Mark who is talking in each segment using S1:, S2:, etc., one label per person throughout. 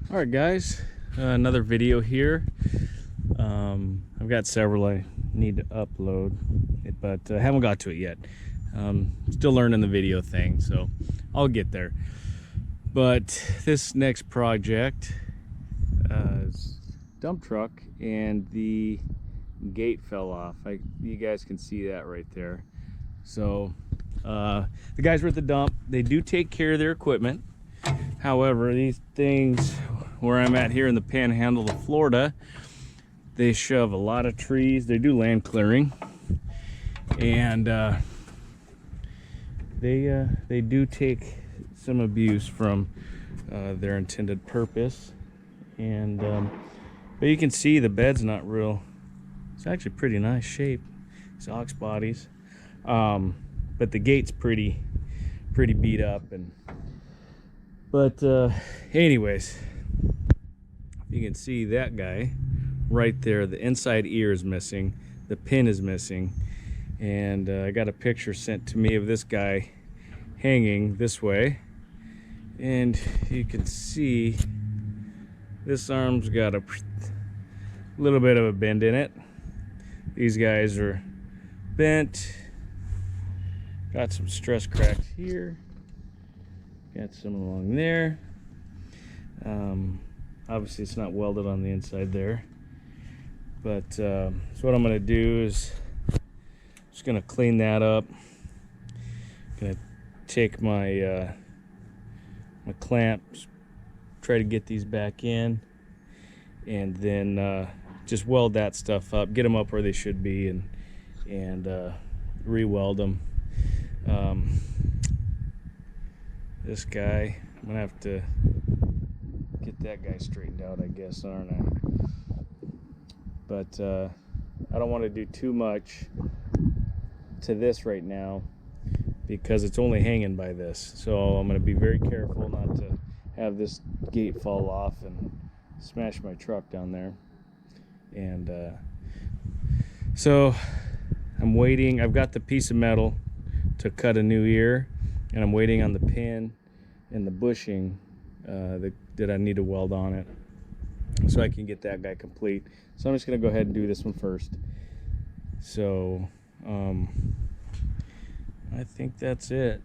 S1: All right, guys, another video here. I've got several I need to upload, but I haven't got to it yet. Still learning the video thing, so I'll get there. But this next project is dump truck, and the gate fell off. You guys can see that right there. So the guys were at the dump. They do take care of their equipment. However, these things where I'm at here in the panhandle of Florida, they shove a lot of trees. They do land clearing, and they do take some abuse from their intended purpose. And but you can see the bed's not real. It's actually pretty nice shape. It's ox bodies, but the gate's pretty beat up. But anyways, you can see that guy right there. The inside ear is missing, the pin is missing, and I got a picture sent to me of this guy hanging this way, and you can see this arm's got a little bit of a bend in it. These guys are bent. Got some stress cracks here. Got some along there. Obviously it's not welded on the inside there, but so what I'm going to do is just going to clean that up. Going to take my my clamps, try to get these back in, and then just weld that stuff up, get them up where they should be, and re-weld them. This guy, I'm gonna have to get that guy straightened out, I guess, aren't I? But I don't want to do too much to this right now because it's only hanging by this. So I'm gonna be very careful not to have this gate fall off and smash my truck down there. And so I'm waiting. I've got the piece of metal to cut a new ear, and I'm waiting on the pin and the bushing that I need to weld on it so I can get that guy complete. So I'm just gonna go ahead and do this one first. So I think that's it.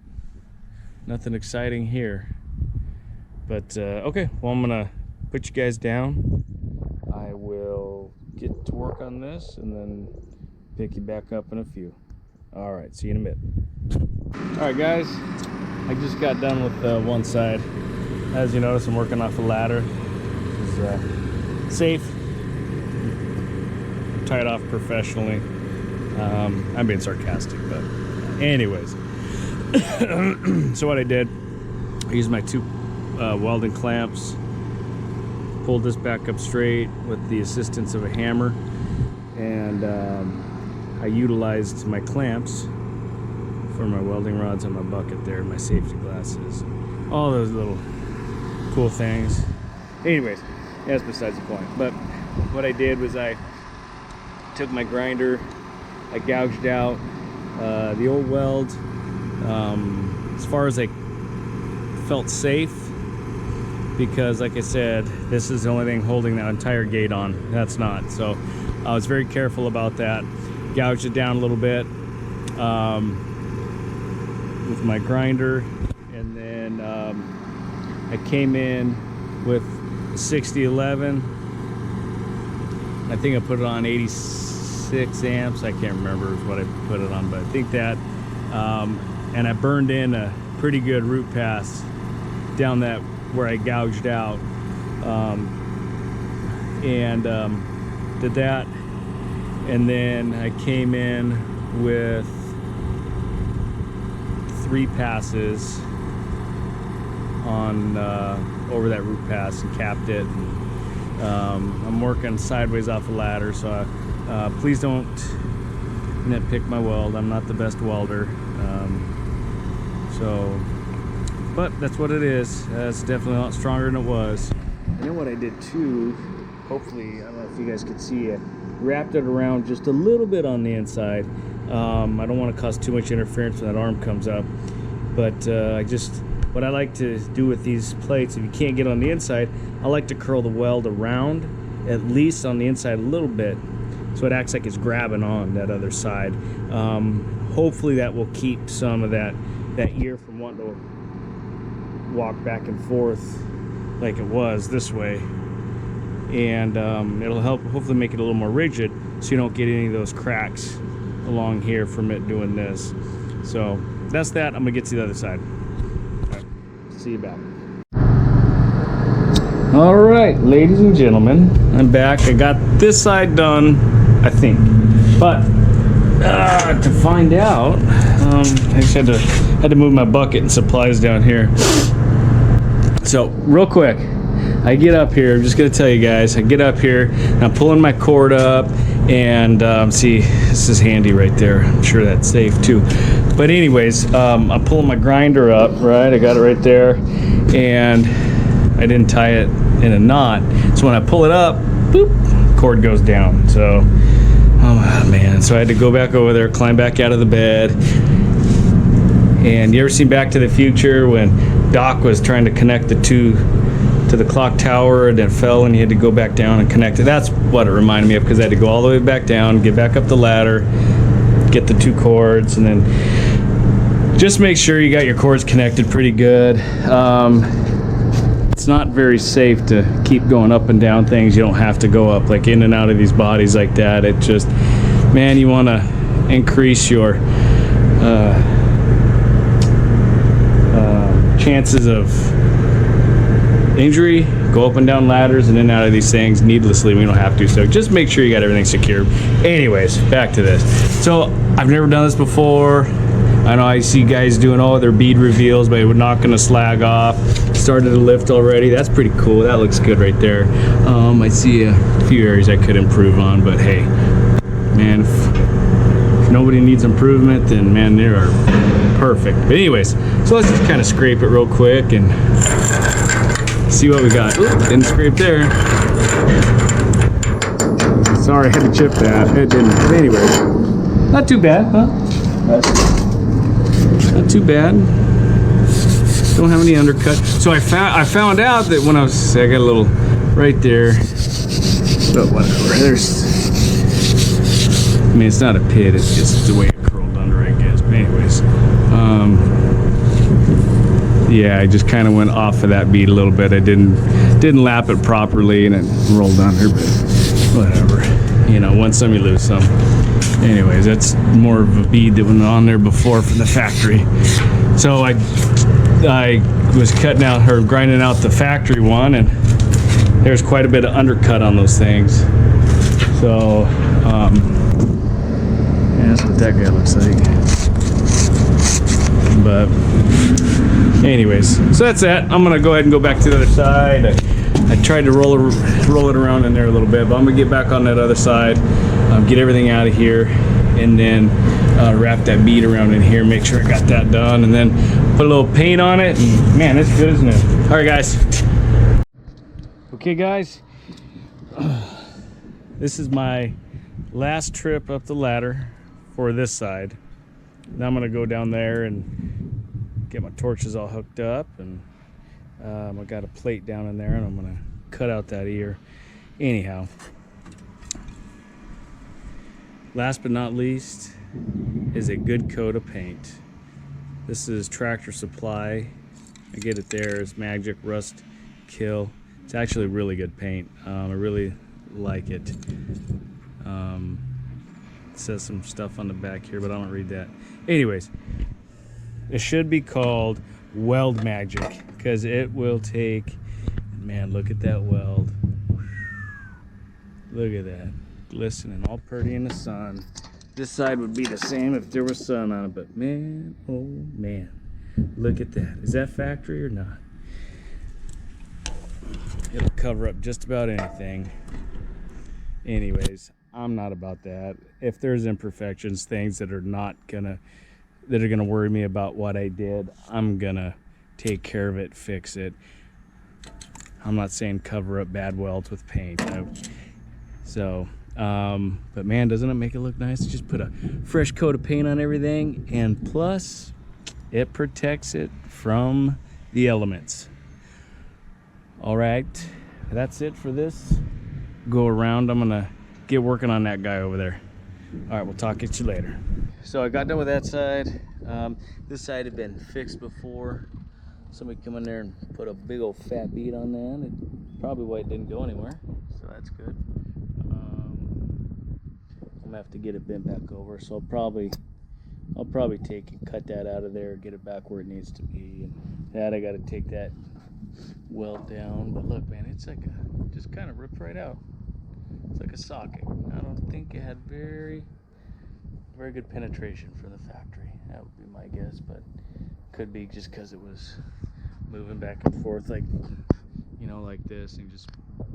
S1: Nothing exciting here, but okay, well, I'm gonna put you guys down. I will get to work on this and then pick you back up in a few. All right, see you in a bit. All right, guys, I just got done with one side. As you notice, I'm working off a ladder. It's safe, tied off professionally. I'm being sarcastic, but anyways. So what I did, I used my two welding clamps, pulled this back up straight with the assistance of a hammer, and I utilized my clamps for my welding rods on my bucket there, my safety glasses, all those little cool things. Anyways, that's besides the point. But what I did was I took my grinder, I gouged out the old weld as far as I felt safe, because like I said, this is the only thing holding that entire gate on. That's not. So I was very careful about that. Gouged it down a little bit with my grinder, and then I came in with 6011. I think I put it on 86 amps. I can't remember what I put it on, but I think that, and I burned in a pretty good root pass down that where I gouged out, and did that, and then I came in with 3 passes on over that root pass and capped it. I'm working sideways off the ladder, so please don't nitpick my weld. I'm not the best welder, but that's what it is. It's definitely a lot stronger than it was. And then what I did too, hopefully, I don't know if you guys could see it, wrapped it around just a little bit on the inside. I don't want to cause too much interference when that arm comes up, but I just what I like to do with these plates, if you can't get on the inside, I like to curl the weld around, at least on the inside a little bit, so it acts like it's grabbing on that other side. Hopefully that will keep some of that ear from wanting to walk back and forth like it was this way. And it'll help hopefully make it a little more rigid so you don't get any of those cracks along here from it doing this. So that's that. I'm gonna get to the other side. All right, see you back. All right, ladies and gentlemen, I'm back. I got this side done, I think, but to find out, I just had to move my bucket and supplies down here. So real quick, I get up here, I'm just gonna tell you guys, I get up here and I'm pulling my cord up, and see, this is handy right there. I'm sure that's safe too. But anyways, I'm pulling my grinder up, right? I got it right there, and I didn't tie it in a knot. So when I pull it up, boop, cord goes down. So, oh man, so I had to go back over there, climb back out of the bed. And you ever seen Back to the Future when Doc was trying to connect the two to the clock tower and it fell and he had to go back down and connect it? That's what it reminded me of, because I had to go all the way back down, get back up the ladder, get the two cords, and then just make sure you got your cords connected pretty good. It's not very safe to keep going up and down things. You don't have to go up, like in and out of these bodies like that. It just, man, you want to increase your chances of injury. Go up and down ladders and in and out of these things needlessly when you don't have to. So just make sure you got everything secured. Anyways, back to this. So I've never done this before. I know I see guys doing all their bead reveals, but we're not going to slag off. Started to lift already. That's pretty cool. That looks good right there. I see a few areas I could improve on, but hey, man, if nobody needs improvement, then man, they are perfect. But anyways, so let's just kind of scrape it real quick and see what we got. Ooh, didn't scrape there. Sorry, I had to chip that. It didn't. But anyways, not too bad, huh? Not too bad. Don't have any undercut. So I found out that when I got a little right there. But whatever. I mean, it's not a pit. It's just the way it curled under, I guess. But anyways, yeah, I just kind of went off of that bead a little bit. I didn't lap it properly, and it rolled under. But whatever. You know, win some, you lose some. Anyways, that's more of a bead that went on there before from the factory. So I was cutting out or grinding out the factory one, and there's quite a bit of undercut on those things. So yeah, that's what that guy looks like. But anyways, so that's that. I'm gonna go ahead and go back to the other side. I tried to roll it around in there a little bit, but I'm gonna get back on that other side, get everything out of here, and then wrap that bead around in here, make sure I got that done, and then put a little paint on it, and man, it's good as new. All right, guys. Okay, guys, this is my last trip up the ladder for this side. Now I'm gonna go down there and get my torches all hooked up, and I got a plate down in there, and I'm gonna cut out that ear. Anyhow, last but not least is a good coat of paint. This is Tractor Supply. I get it there. It's Magic Rust Kill. It's actually really good paint. I really like it. It says some stuff on the back here, but I don't read that. Anyways, it should be called Weld Magic, because it will take, man, look at that weld. Look at that, glistening, all pretty in the sun. This side would be the same if there was sun on it, but man, oh man, look at that. Is that factory or not? It'll cover up just about anything. Anyways, I'm not about that. If there's imperfections, things that are gonna worry me about what I did, I'm gonna take care of it, fix it. I'm not saying cover up bad welds with paint. But man, doesn't it make it look nice? Just put a fresh coat of paint on everything, and plus it protects it from the elements. All right, that's it for this go around. I'm gonna get working on that guy over there. All right, we'll talk at you later. So I got done with that side. This side had been fixed before. Somebody come in there and put a big old fat bead on that. Probably why it didn't go anywhere, so that's good. I'm gonna have to get it bent back over, so I'll probably take and cut that out of there, get it back where it needs to be. And that I got to take that weld down. But look, man, it's like just kind of ripped right out. It's like a socket. I don't think it had very good penetration from the factory. That would be my guess, but could be just because it was moving back and forth, like, you know, like this, and just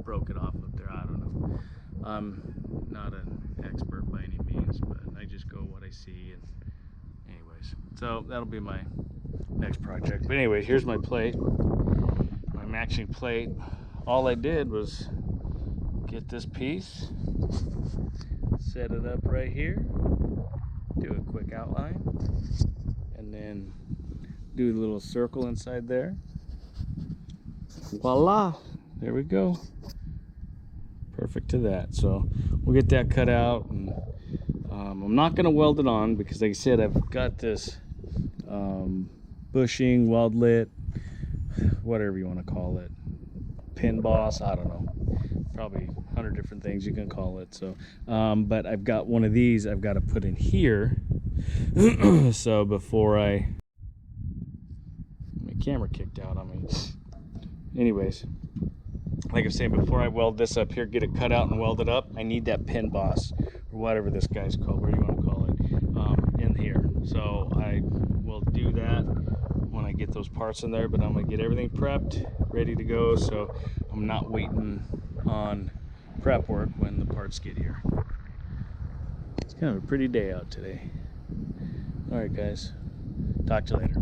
S1: broke it off up there. I don't know. I'm not an expert by any means, but I just go what I see. And anyways, so that'll be my next project. But anyway, here's my plate, my matching plate. All I did was get this piece, set it up right here, do a quick outline, and then do a little circle inside there. Voila, there we go. Perfect to that. So we'll get that cut out, and I'm not going to weld it on because, like I said, I've got this bushing, weldlet, whatever you want to call it, pin boss, I don't know, probably 100 different things you can call it. So but I've got one of these I've got to put in here. So before my camera kicked out on me. Anyways, like I was saying, before I weld this up here, get it cut out and weld it up, I need that pin boss, or whatever this guy's called, whatever you want to call it, in here. So I will do that when I get those parts in there, but I'm going to get everything prepped, ready to go, so I'm not waiting on prep work when the parts get here. It's kind of a pretty day out today. All right, guys, talk to you later.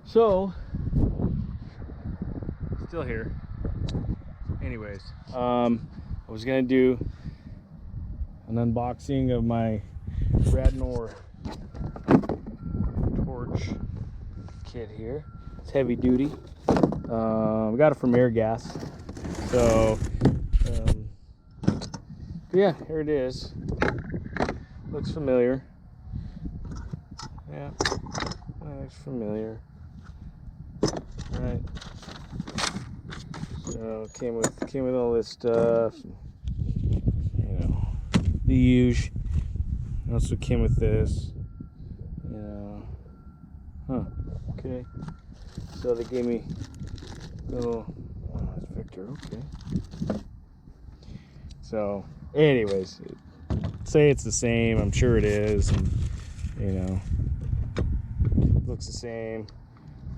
S1: So, still here. Anyways, I was gonna do an unboxing of my Radnor torch kit here. It's heavy duty. I got it from Airgas. So, yeah, here it is. Looks familiar. Yeah, looks familiar. All right. So came with all this stuff, you know, the usual. Also came with this, you know. Okay. So they gave me a little. Oh, that's Victor. Okay. So, anyways, say it's the same. I'm sure it is, and you know, looks the same,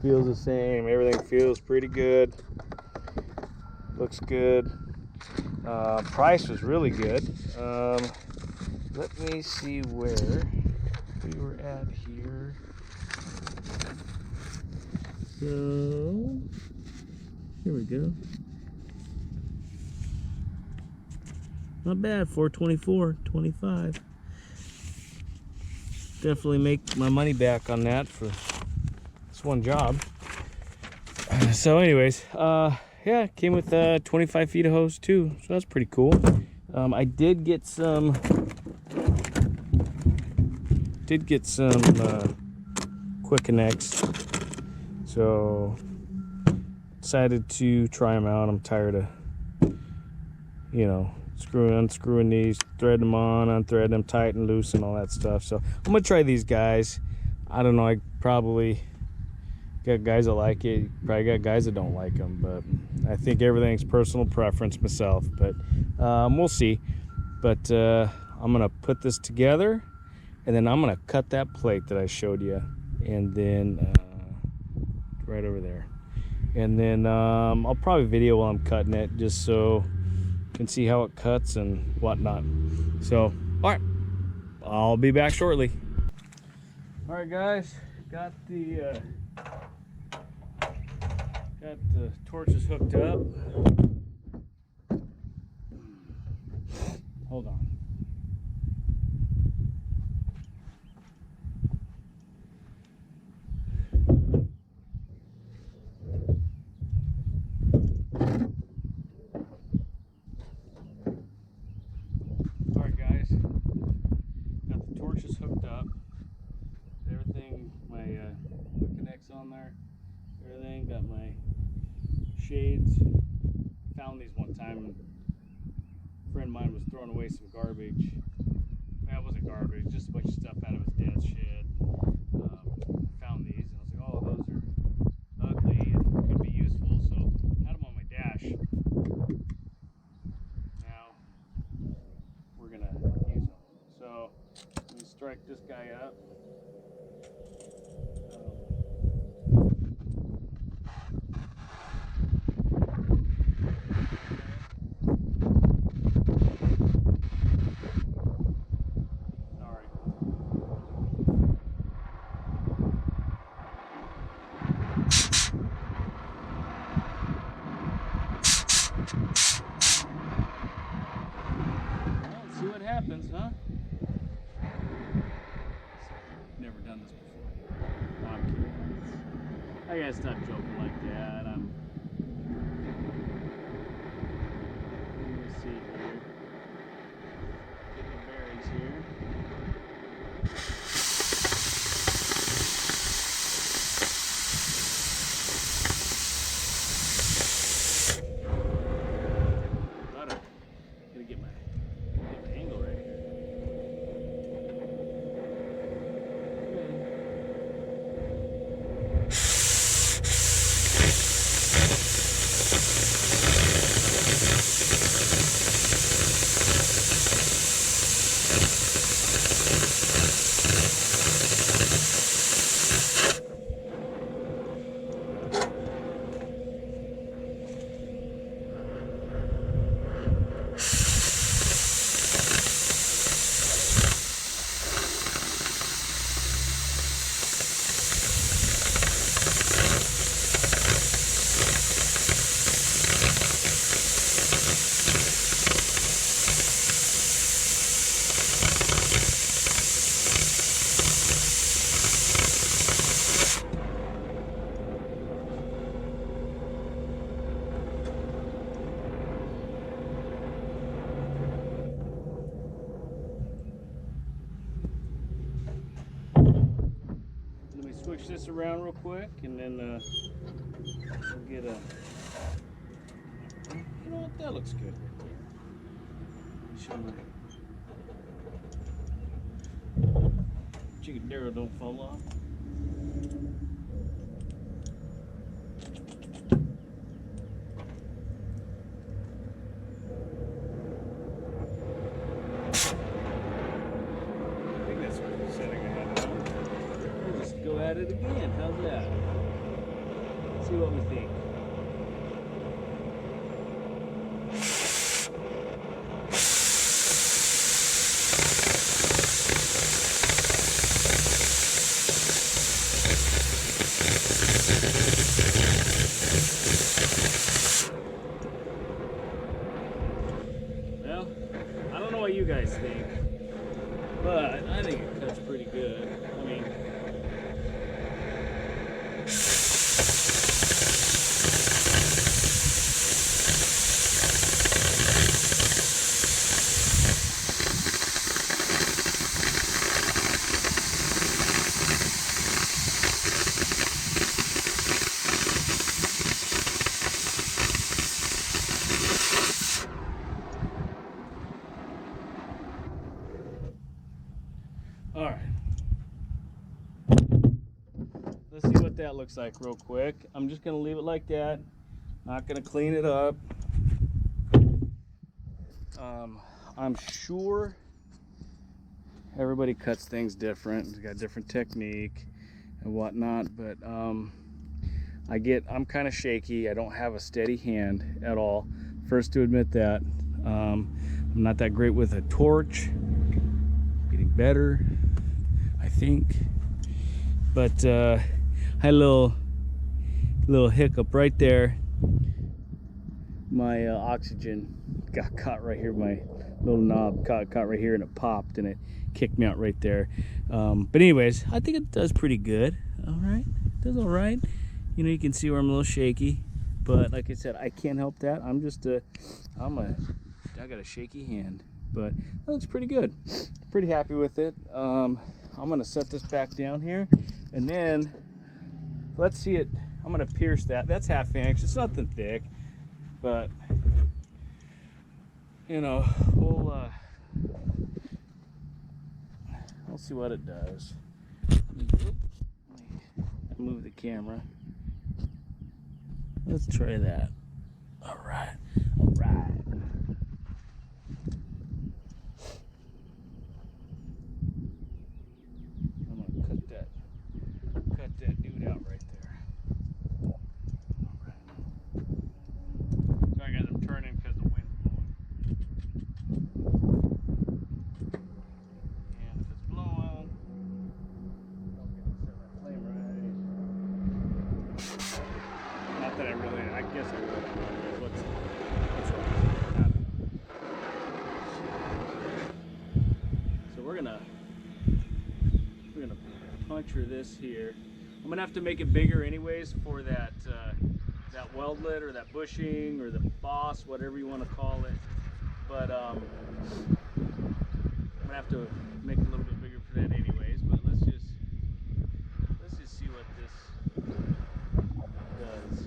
S1: feels the same. Everything feels pretty good. Looks good. Price was really good. Let me see where we were at here. So here we go. Not bad. $424.25. Definitely make my money back on that for this one job. So anyways, yeah, came with 25 feet of hose too, so that's pretty cool. I did get some quick connects, so decided to try them out. I'm tired of, you know, unscrewing these, thread them on, unthread them, tight and loose and all that stuff. So I'm gonna try these guys. I don't know, I probably got guys that like it, probably got guys that don't like them, but I think everything's personal preference myself. But we'll see. But I'm gonna put this together, and then I'm gonna cut that plate that I showed you, and then right over there, and then I'll probably video while I'm cutting it, just so you can see how it cuts and whatnot. So, all right, I'll be back shortly. All right, guys, got the torches hooked up. Hold on. shades. Found these one time, and a friend of mine was throwing away some garbage. Well, it wasn't garbage, just a bunch of stuff out of his dad's shed. Found these, and I was like, oh, those are ugly and could be useful, so I had them on my dash. Now we're gonna use them. So let me strike this guy up. See what happens, huh? Never done this before. No, I'm kidding. I gotta stop joking like that. Let me see here. Get the bearings here. Gotta get my angle right here. Switch this around real quick, and then we'll get a. You know what? That looks good. Show me. Chicken Darrow don't fall off. I think that's what the setting I had it on. Go at it again. How's that? Let's see what we think. Well, I don't know what you guys think, but I think it cuts pretty good. I mean, all right. Let's see what that looks like real quick. I'm just gonna leave it like that. Not gonna clean it up. I'm sure everybody cuts things different. It's got different technique and whatnot, but I'm kind of shaky. I don't have a steady hand at all. First to admit that. I'm not that great with a torch. Getting better, I think. But I had a little hiccup right there. My oxygen got caught right here. My little knob caught right here, and it popped, and it kicked me out right there. But anyways, I think it does pretty good. All right, it does all right. You know, you can see where I'm a little shaky, but like I said, I can't help that. I got a shaky hand, but that looks pretty good. Pretty happy with it. I'm gonna set this back down here, and then let's see it. I'm gonna pierce that. That's 1/2 inch. It's nothing thick, but you know, we'll see what it does. Move the camera. Let's try that. All right. All right. I'm gonna cut that dude out right there. All right. Sorry guys, I'm turning because the wind's blowing. And if it's blowing, okay, set that flame right. Not that I guess I really don't know what's wrong. So we're gonna puncture this here. I'm gonna have to make it bigger anyways for that that weldlet or that bushing or the boss, whatever you want to call it. But I'm gonna have to make it a little bit bigger for that anyways. But let's just see what this does.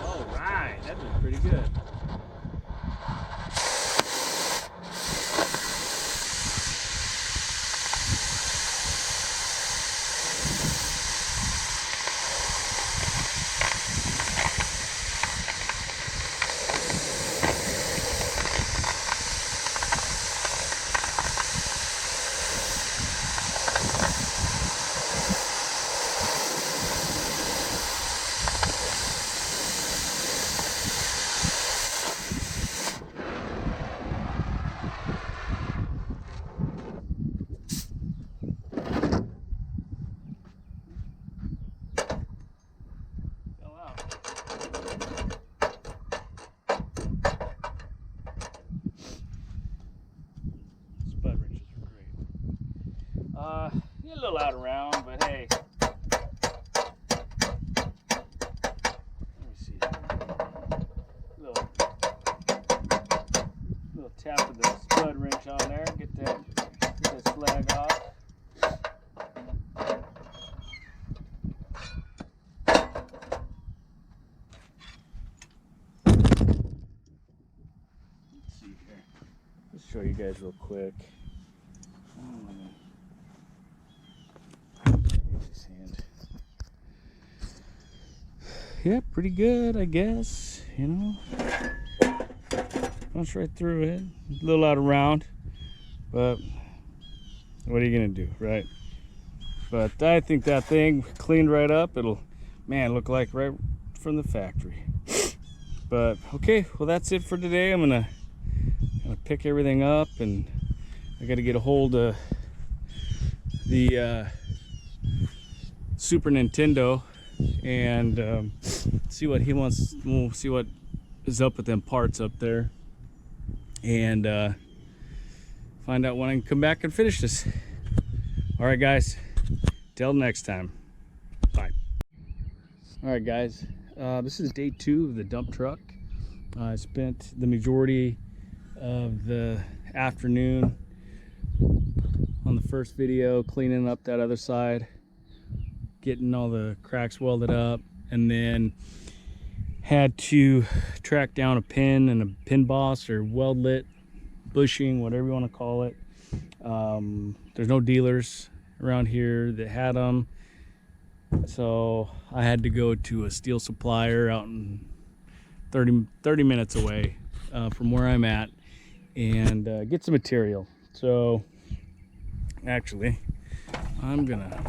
S1: All right, that did pretty good. Yeah, a little out around, but hey. Let me see. Little tap of the spud wrench on there. Get that slag off. Let's see here. Let's show you guys real quick. Yeah, pretty good, I guess, you know. Punch right through it. A little out of round, but what are you gonna do, right? But I think that thing cleaned right up. It'll, man, look like right from the factory. But okay, well that's it for today. I'm gonna pick everything up, and I gotta get a hold of the Super Nintendo and see what he wants. We'll see what is up with them parts up there, and find out when I can come back and finish this. All right, guys, till next time, bye. All right, guys, this is day 2 of the dump truck. I spent the majority of the afternoon on the first video cleaning up that other side, getting all the cracks welded up, and then had to track down a pin and a pin boss or weldlet, bushing, whatever you want to call it. There's no dealers around here that had them, so I had to go to a steel supplier out in 30 minutes away from where I'm at and get some material. So actually, I'm gonna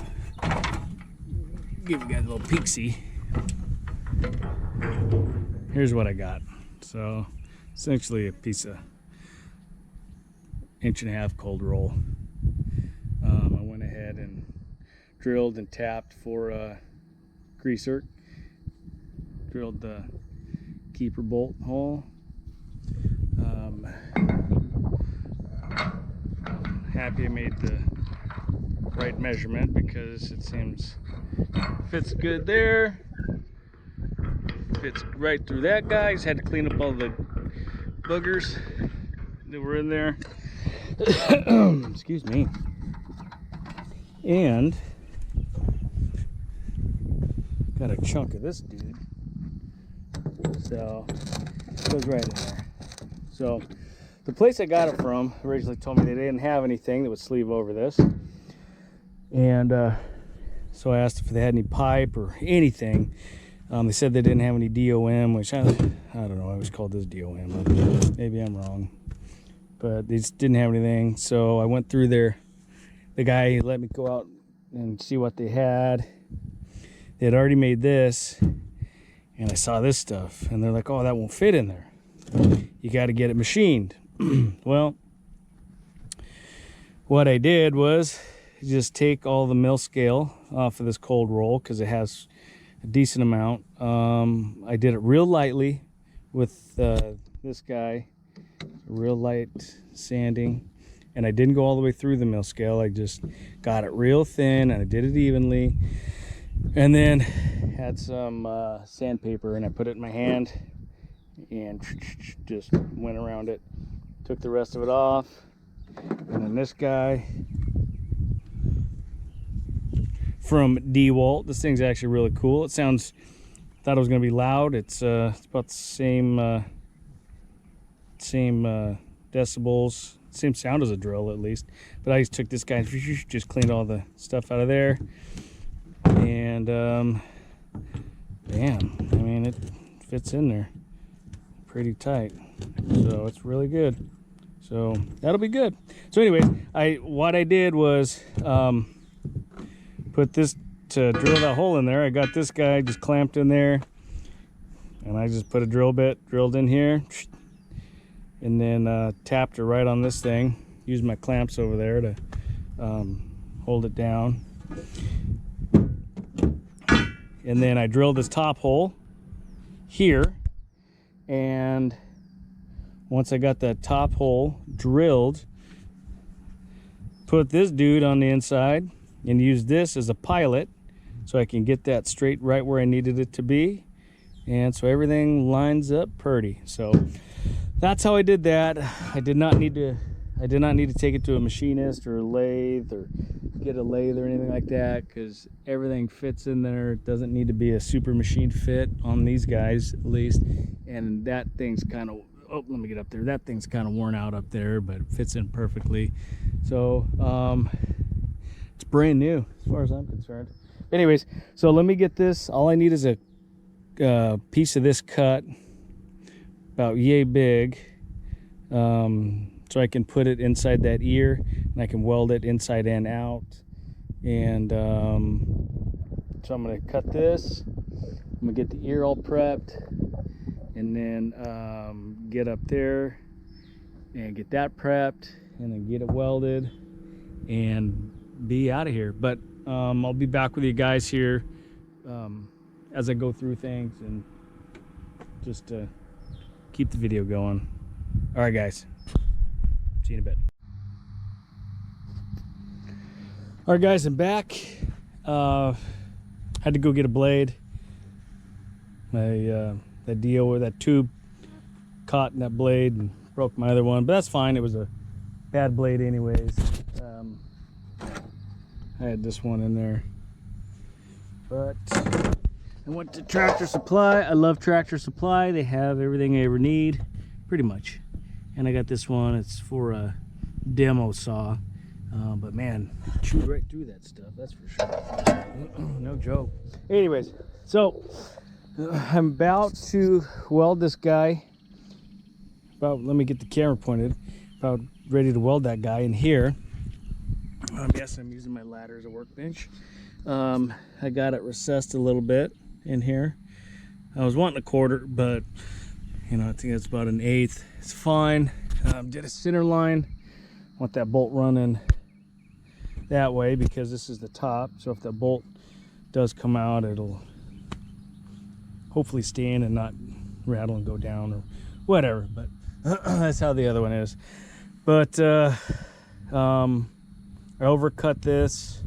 S1: give you guys a little peek-see. Here's what I got. So essentially a piece of 1.5 inch cold roll. I went ahead and drilled and tapped for a greaser, drilled the keeper bolt hole. Happy I made the right measurement because it seems fits good there. Fits right through that guy. Just had to clean up all the boogers that were in there. Excuse me. And got a chunk of this dude. So it goes right in there. So the place I got it from originally told me they didn't have anything that would sleeve over this. And so I asked if they had any pipe or anything. They said they didn't have any DOM, which I don't know. I always called this DOM. But maybe I'm wrong. But they just didn't have anything. So I went through there. The guy let me go out and see what they had. They had already made this. And I saw this stuff. And they're like, oh, that won't fit in there. You got to get it machined. Well, what I did was just take all the mill scale off of this cold roll because it has a decent amount. I did it real lightly with this guy, real light sanding, and I didn't go all the way through the mill scale. I just got it real thin and I did it evenly, and then had some sandpaper and I put it in my hand and just went around it, took the rest of it off. And then this guy from DeWalt. This thing's actually really cool. It sounds, thought it was going to be loud. It's about the same decibels, same sound as a drill at least. But I just took this guy and just cleaned all the stuff out of there. And bam, I mean, it fits in there pretty tight. So it's really good. So that'll be good. So anyways, what I did was put this to drill that hole in there. I got this guy just clamped in there, and I just put a drill bit drilled in here, and then tapped it right on this thing. Used my clamps over there to hold it down. And then I drilled this top hole here, and once I got that top hole drilled, put this dude on the inside and use this as a pilot so I can get that straight right where I needed it to be, and so everything lines up pretty. So that's how I did that. I did not need to take it to a machinist or a lathe or get a lathe or anything like that, because everything fits in there. It doesn't need to be a super machine fit on these guys at least. And that thing's kind of, oh, let me get up there. That thing's kind of worn out up there, but it fits in perfectly. So it's brand new as far as I'm concerned. Anyways, so let me get this. All I need is a piece of this cut about yay big, so I can put it inside that ear and I can weld it inside and out. And so I'm gonna cut this. I'm gonna get the ear all prepped, and then get up there and get that prepped, and then get it welded and be out of here. But I'll be back with you guys here as I go through things, and just to keep the video going. All right, guys, see you in a bit. All right, guys, I'm back. Had to go get a blade. That deal where that tube caught in that blade and broke my other one, but that's fine. It was a bad blade anyways. I had this one in there, but I went to Tractor Supply. I love Tractor Supply. They have everything I ever need, pretty much. And I got this one. It's for a demo saw, but man, chewed right through that stuff, that's for sure. No joke. Anyways, so I'm about to weld this guy. Let me get the camera pointed. About ready to weld that guy in here. Yes, I'm using my ladder as a workbench. I got it recessed a little bit in here. I was wanting a quarter, but you know, I think that's about an eighth. It's fine. Did a center line. Want that bolt running that way because this is the top. So if that bolt does come out, it'll hopefully stay in and not rattle and go down or whatever. But that's how the other one is. But I overcut this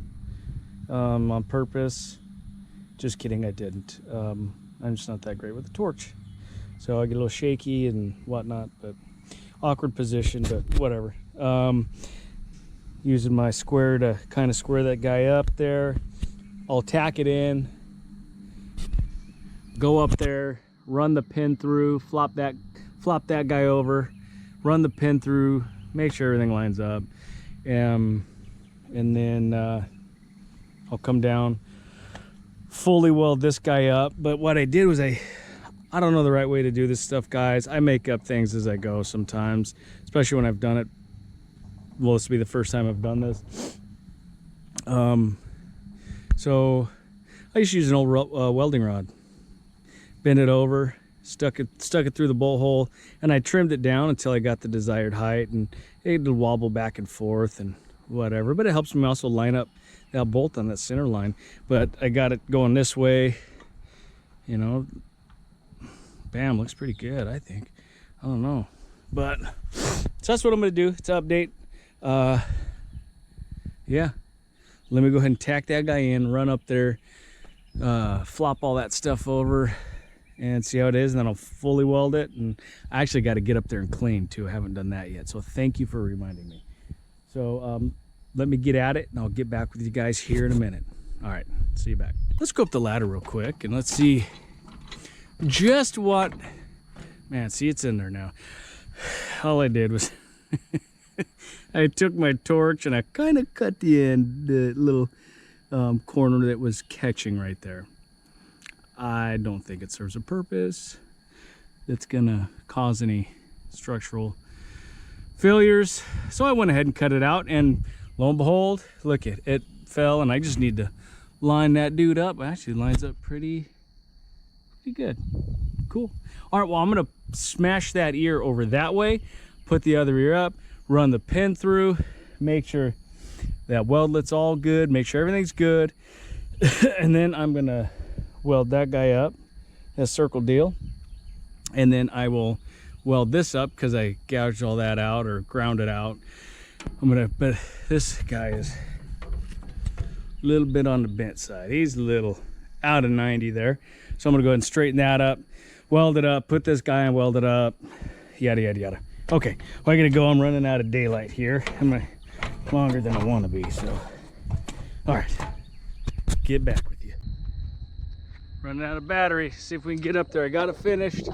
S1: on purpose. Just kidding, I didn't. I'm just not that great with the torch, so I get a little shaky and whatnot, but awkward position, but whatever. Using my square to kind of square that guy up there. I'll tack it in, go up there, run the pin through, flop that guy over, run the pin through, make sure everything lines up, and then I'll come down, fully weld this guy up. But what I did was I don't know the right way to do this stuff, guys. I make up things as I go sometimes, especially when I've done it. Well, this will be the first time I've done this. So I used to use an old welding rod, bend it over, stuck it through the bolt hole, and I trimmed it down until I got the desired height, and it'd wobble back and forth and whatever. But it helps me also line up that bolt on that center line. But I got it going this way, you know. Bam, looks pretty good, I think. I don't know, but so that's what I'm gonna do. It's an update. Yeah, let me go ahead and tack that guy in, run up there, flop all that stuff over and see how it is, and then I'll fully weld it. And I actually got to get up there and clean too. I haven't done that yet, so thank you for reminding me. So let me get at it, and I'll get back with you guys here in a minute. All right, see you back. Let's go up the ladder real quick and let's see just what, man, see, it's in there now. All I did was I took my torch and I kind of cut the end, the little corner that was catching right there. I don't think it serves a purpose that's gonna cause any structural failures. So I went ahead and cut it out, and lo and behold, look, it fell, and I just need to line that dude up. It actually lines up pretty good. Cool. All right, well, I'm gonna smash that ear over that way, put the other ear up, run the pin through, make sure that weldlet's all good, make sure everything's good, and then I'm gonna weld that guy up, that circle deal, and then I will weld this up because I gouged all that out or ground it out. But this guy is a little bit on the bent side. He's a little out of 90 there. So I'm gonna go ahead and straighten that up, weld it up, put this guy on, weld it up, yada, yada, yada. Okay, well, I gotta go. I'm running out of daylight here. I'm longer than I want to be, so. All right, get back with you. Running out of battery. See if we can get up there. I got it finished.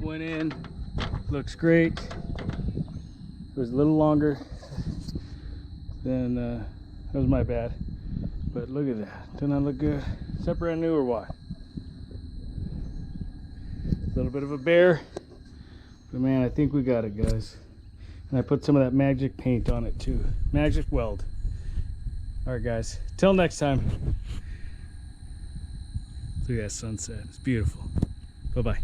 S1: Went in, looks great. It was a little longer than, that was my bad. But look at that, doesn't that look good? Is that brand new or what? A little bit of a bear. But man, I think we got it, guys. And I put some of that magic paint on it too. Magic weld. All right, guys. Till next time. Look at that sunset. It's beautiful. Bye-bye.